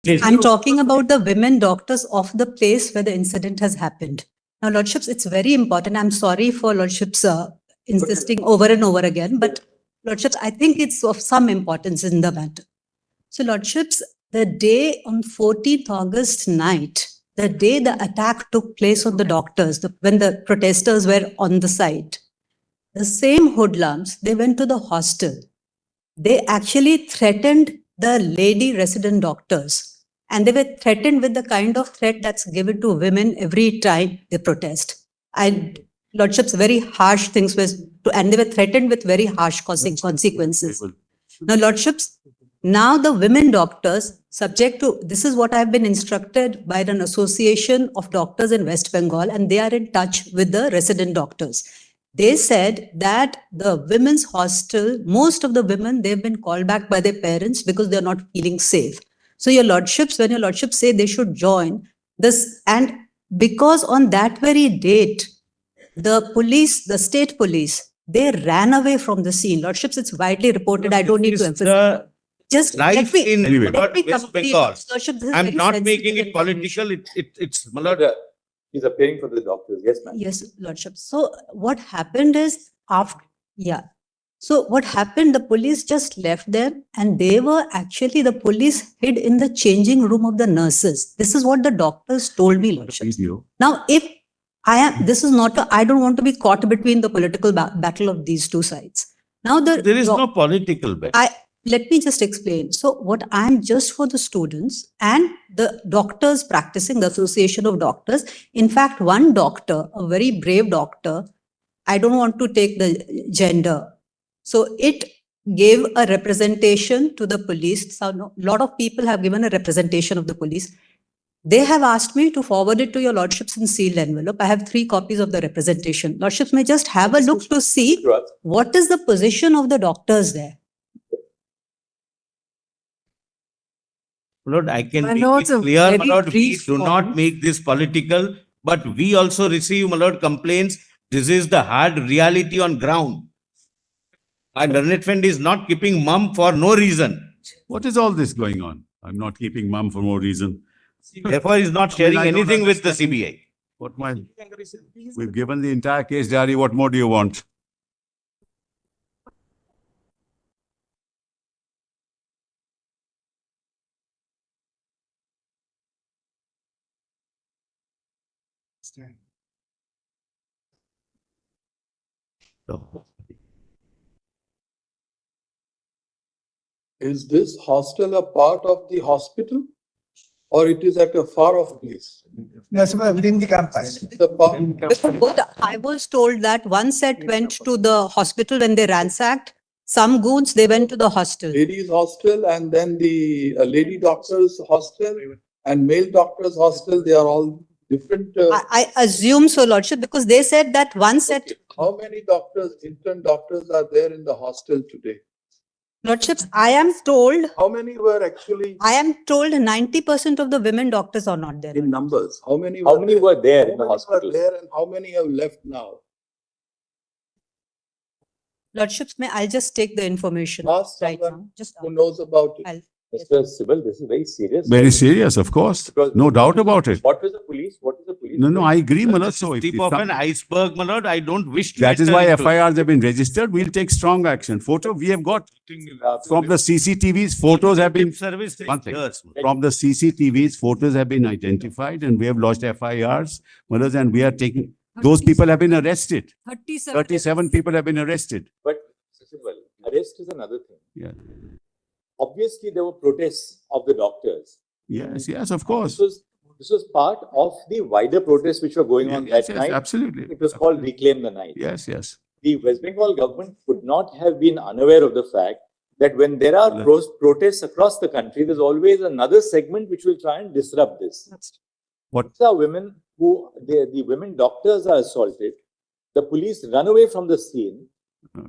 I'm talking about the women doctors of the place where the incident has happened. Now, Lordships, it's very important. I'm sorry for Lordships insisting over and over again, but Lordships, I think it's of some importance in the matter. So, Lordships, the day on 14th August night, the day the attack took place on the doctors, when the protesters were on the site, the same hoodlums, they went to the hostel. They actually threatened the lady resident doctors. And they were threatened with the kind of threat that's given to women every time they protest. And Lordships, very harsh things and they were threatened with very harsh consequences. Now, Lordships, now the women doctors, subject to, this is what I've been instructed by an association of doctors in West Bengal, and they are in touch with the resident doctors. They said that the women's hostel, most of the women, they've been called back by their parents because they're not feeling safe. So your Lordships, when your Lordships say they should join this, and because on that very date, the police, the state police, they ran away from the scene. Lordships, it's widely reported. I don't need to emphasize. Just let me West Bengal. I'm not making it political. It's Malad. He's appearing for the doctors. Yes, ma'am. Yes, Lordship. So what happened is So what happened, the police just left them, and they were actually, the police hid in the changing room of the nurses. This is what the doctors told me, Lordship. Now, if this is not, I don't want to be caught between the political battle of these two sides. Now, there is no political battle. Let me just explain. So what I'm just for the students and the doctors practicing, the Association of Doctors. In fact, one doctor, a very brave doctor, I don't want to take the gender. So it gave a representation to the police. So a lot of people have given a representation of the police. They have asked me to forward it to your Lordships in sealed envelope. I have 3 copies of the representation. Lordships may just have a look to see what is the position of the doctors there. Lord, I can make it clear, my Lord, please do not make this political, but we also receive, my Lord, complaints. This is the hard reality on ground. Our learned friend is not keeping mum for no reason. What is all this going on? I'm not keeping mum for no reason. Therefore, he's not sharing anything with the CBI. We've given the entire case diary. What more do you want? Is this hostel a part of the hospital, or it is at a far off place? Yes, within the campus. I was told that one set went to the hospital when they ransacked. Some goons, they went to the hostel. Ladies hostel, and then the lady doctors hostel and male doctors hostel, they are all different. I assume so, Lordship, because they said that one set. Okay. How many doctors, intern doctors are there in the hostel today? Lordships, I am told. How many were actually? I am told 90% of the women doctors are not there. In numbers, how many were there in the hospital? There, and how many have left now? Lordships, I'll just take the information right now. Just who knows about it. Mr. Sibal, this is very serious. Very serious, of course. Because no doubt about it. What was the police? What is the police? No, I agree, my Lord. So tip of an iceberg, my Lord, I don't wish to. That is why FIRs have been registered. We'll take strong action. We have got from the CCTVs, photos have been from the CCTVs, photos have been identified, and we have lodged FIRs, and we are taking. Those people have been arrested. 37 people have been arrested. But arrest is another thing. Yeah. Obviously, there were protests of the doctors. Yes, of course. This was part of the wider protests which were going on that night. Absolutely. It was called Reclaim the Night. Yes. The West Bengal government could not have been unaware of the fact that when there are protests across the country, there's always another segment which will try and disrupt this. What? These are women who, the women doctors are assaulted. The police run away from the scene.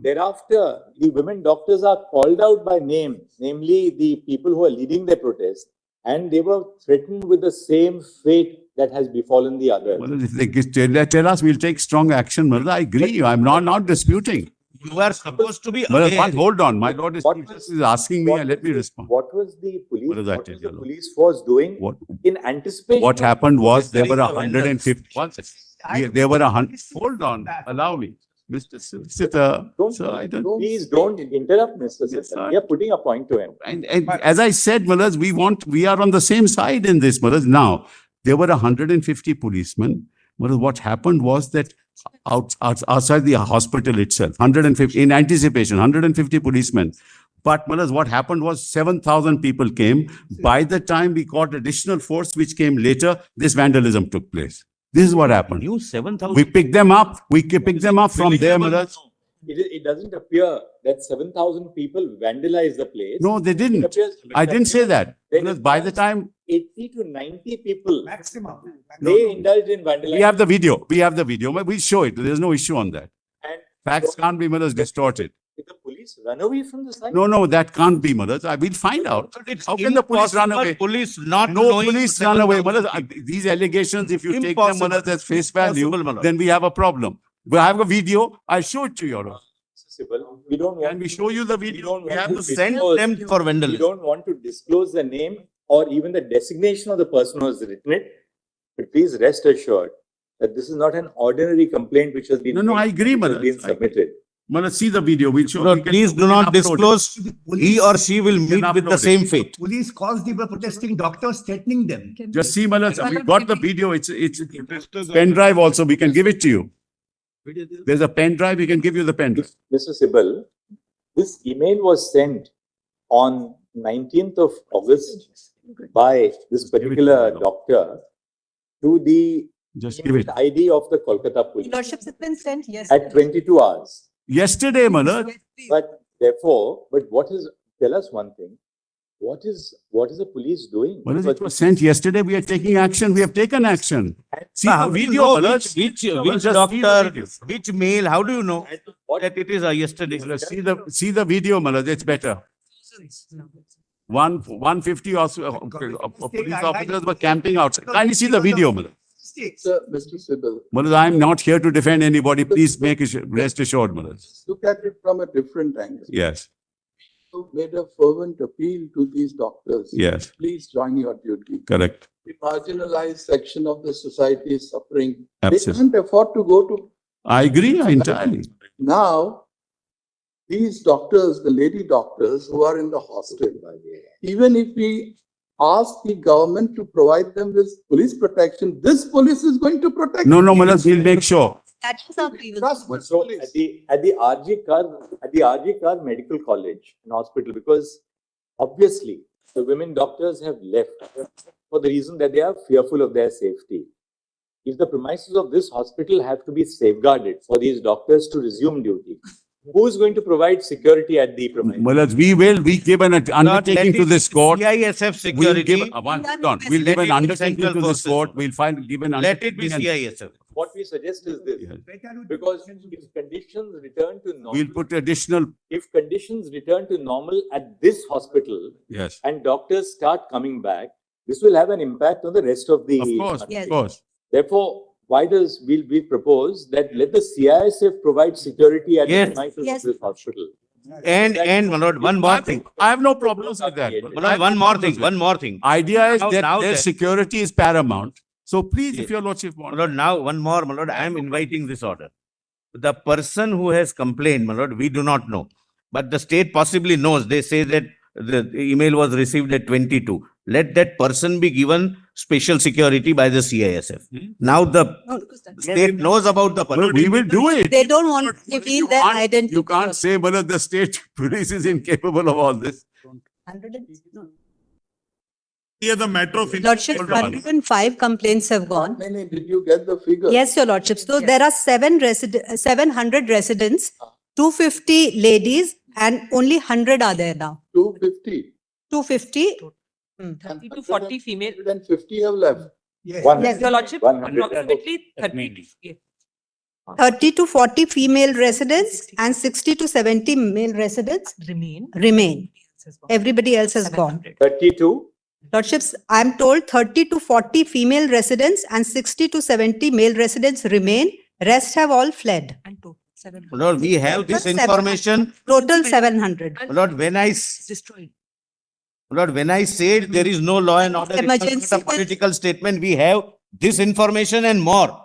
Thereafter, the women doctors are called out by name, namely the people who are leading the protest, and they were threatened with the same fate that has befallen the others. Well, if they tell us, we'll take strong action. I agree. I'm not disputing. You are supposed to be Well, aware. hold on, my lord is, What Chief was- Justice is asking me, what and let was me the- respond. What was the police, What is that, what was the yellow? police force doing What, in anticipation? what of- happened was there were Restoring the 150, one second. There were 100, hold on, allow me. Mr. Solicitor, sir, I don't. Please don't interrupt, Mr. Yes, Sibal. sir. We are putting a point to him. And as I said, Malas, we are on the same side in this, Malas. Now, there were 150 policemen. Malas, what happened was that outside the hospital itself, 150, in anticipation, 150 policemen. But Malas, what happened was 7,000 people came. By the time we got additional force, which came later, this vandalism took place. This is what happened. You 7,000. We picked them up. We picked them up from there, Malas. It doesn't appear that 7,000 people vandalized the place. No, they It didn't. appears- I didn't say that. There Because is by the time 80 to 90 people, Maximum. they indulged in vandalism. we have the video, we'll show it. There's no issue on that. And Facts can't be, Malas, distorted. did the police run away from the site? No, that can't be, Malas. We'll find out. It's How can the police run impossible away? Police not No knowing police run away, 7,000 Malas. These allegations, if you take them, Impossible. Malas, as face value, Impossible, Malas. then we have a problem. We have a video. I'll show it to you, Your Honor. Sibal, we don't want. Can we show you the we video? don't We want have to the Send disclose- them for We vandalism. don't want to disclose the name or even the designation of the person who has written it. But please rest assured that this is not an ordinary complaint which has been. No, I agree, which has Manas. been submitted. Malas, see the video. We'll show. No, we can- please do we not can upload it. disclose. He or she will meet can with the upload it. same fate. Police caused the protesting doctors, threatening them. Just see, Malas, we've got the video. It's pen drive also. We can give it to you. There's a pen drive. We can give you the pen drive. Mr. Sibal, this email was sent on 19th of August by this particular doctor to the Just give it. ID of the Kolkata police Lordships, it's been sent yesterday. at 22 hours. Yesterday, Malas. But therefore, tell us one thing. What is the police doing? Malas, it was sent yesterday. We are taking action. We have taken action. See How the do you video, know Malas. which Just see the doctor, video. which mail, how do you know What- that it is yesterday? Malas, see the video, Malas. It's better. 150 also, police officers were camping outside. Kindly see the video, Malas. Mr. Sibal, Malas, I am not here to defend anybody. Please make it, rest assured, Malas. look at it from a different angle. Yes, You made a fervent appeal to these doctors. yes, Please join your duty. correct. The marginalized section of the society is suffering. Absolutely. They can't afford to go to. I agree entirely. Now, these doctors, the lady doctors who are in the hostel, even if we ask the government to provide them with police protection, this police is going to protect. No, Malas, we'll make sure. That is our previous. Trust the So police. at the RG Kar Medical College and Hospital, because obviously the women doctors have left for the reason that they are fearful of their safety. If the premises of this hospital have to be safeguarded for these doctors to resume duty, who is going to provide security at the premises? Malas, we give an undertaking to this court. CISF We'll give, security, hold on. We'll Let give an it be undertaking central to this forces. court. We'll give an let it be undertaking and CISF. What we suggest is this, Yes. because if conditions return to normal, We'll put additional, if conditions return to normal at this hospital yes, and doctors start coming back, this will have an impact on the rest of the. of course, Yes. of course. Therefore, why does we propose that let the CISF provide security at Yes. the premises Yes. of this hospital? And my lord, one more thing. I have no problems with that. My My lord, one more thing. Idea is Now that their that- security is paramount. So please, Yes. if your lordship My wants. lord, now one more, my lord, I am inviting this order. The person who has complained, my lord, we do not know. But the state possibly knows. They say that the email was received at 22. Let that person be given special security by the CISF. Now the No, because that's- state knows about the Well, person. we will do it. They don't want to reveal their identity. You can't say, well, the state police is incapable of all this. 100 and- no. Here the metro. Lordship, Hold on. 105 complaints have How gone. many, did you get the figure? Yes, your lordship. So there are 700 residents, 250 ladies, and only 100 are there now. 250. 250. 30 to 40 female. 150 have left. Yes. Yes, Your Lordship, 100. approximately 30. Yeah. 30 to 40 female residents and 60 to 70 male residents Remain. remain. Everybody else has gone. 32, Lordships, I am told 30 to 40 female residents and 60 to 70 male residents remain. Rest have all fled. And two. My lord, we have this Seven. information. Total 700. My lord, Destroyed. my lord, when I said there is no law and order, it was Emergency not a political statement. We have this information and more.